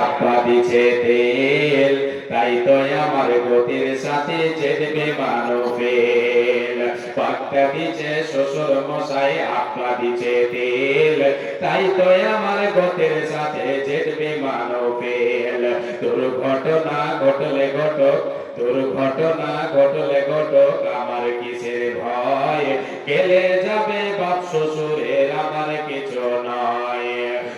আব্বা দিছে তেল, তাই তো আমার গতির সাথে চেতবে মানবেল। পাকটা দিছে শ্বশুর মশাই, আব্বা দিছে তেল, তাই তো আমার গতির সাথে চেতবে মানবেল। দুর্ঘটনা ঘটলে ঘটক, দুর্ঘটনা ঘটলে ঘটক, আমার কিসের ভয়? গেলে যাবে বাপ শ্বশুরের, আমার কিছু নয়।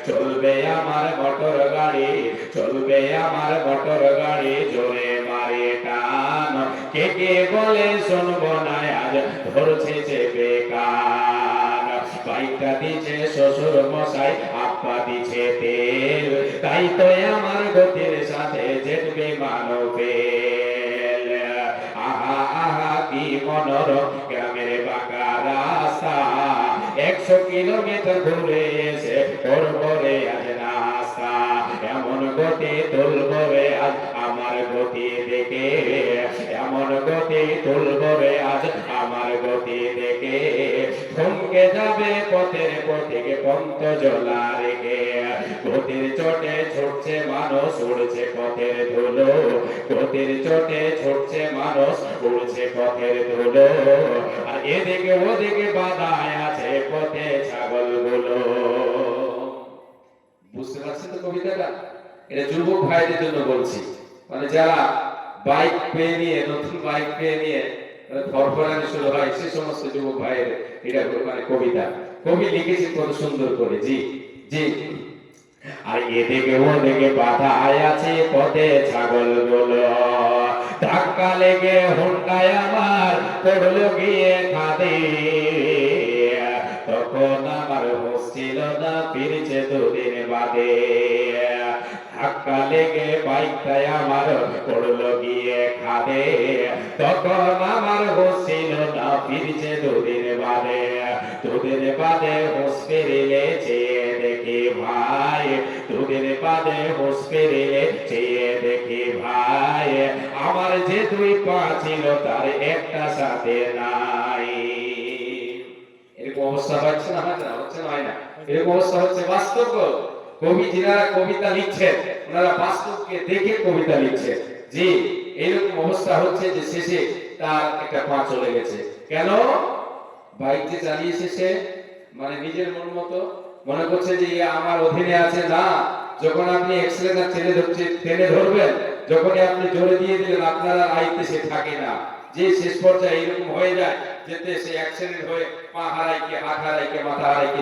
চলবে আমার মোটর গাড়ি, চলবে আমার মোটর গাড়ি, জোরে মারে টান। কে কে বলে শুনবো না, আজ ধরছে চেপে কান। বাইকটা দিছে শ্বশুর মশাই, আব্বা দিছে তেল, তাই তো আমার গতির সাথে যেতবে মানবেল। আহা আহা কি মনোরম গ্রামের বাঁকা রাস্তা, 100 কিলোমিটার ঘুরে এসে করবো রে আজ নাস্তা। এমন গতি তুলবো রে আজ আমার গতি দেখে, এমন গতি তুলবো রে আজ আমার গতি দেখে। থমকে যাবে পথের পথিক পন্ত জলা রেখে, গতির চোটে ছুটছে মানুষ, উড়ছে পথের ধুলো। গতির চোটে ছুটছে মানুষ, উড়ছে পথের ধুলো। আর এদিকে ওদিকে বাধায় আছে পথে ছাগলগুলো। বুঝতে পারছেন তো কবিতাটা? এটা যুবক ভাইদের জন্য বলছি, মানে যারা বাইক পেয়ে নিয়ে, নতুন বাইক পেয়ে নিয়ে ফরফরানি শুরু হয়, সে সমস্ত যুবক ভাইয়ের এটা মানে কবিতা। কবি লিখেছে কত সুন্দর করে। জি জি। আর এদিকে ওদিকে বাধা আছে পথে ছাগলগুলো, ধাক্কা লেগে হুন্ডায় আমার পড়লো গিয়ে খাদে। তখন আমার হচ্ছিল না, ফিরছে দুদিন বাদে। ধাক্কা লেগে বাইকটায় আমার পড়লো গিয়ে খাদে, তখন আমার হচ্ছিল না, ফিরছে দুদিন বাদে। দুদিন বাদে হুঁশ ফিরিলে চেয়ে দেখি ভাই, দুদিন বাদে হুঁশ ফিরিলে চেয়ে দেখি ভাই, আমার যে 2 পা ছিল তার একটা সাথে নাই। এরকম অবস্থা হচ্ছে না? হচ্ছে না? হয় না? এরকম অবস্থা হচ্ছে বাস্তব। কবি যারা কবিতা লিখছেন, ওনারা বাস্তবকে দেখে কবিতা লিখছেন। জি, এরকম অবস্থা হচ্ছে যে শেষে তার একটা পা চলে গেছে। কেন? বাইক যে চালিয়েছে সে, মানে নিজের মন মতো মনে করছে যে আমার অধীনে আছে। না, যখন আপনি এক্সেলেটার টেনে ধরবেন, যখনই আপনি জোরে দিয়ে দিলেন, আপনার আর আইতে সে থাকে না। যে শেষ পর্যায়ে এরকম হয়ে যায় যেতে সে অ্যাক্সিডেন্ট হয়ে পা হারাইকে, হাত হারাইকে, মাথা হারাইকে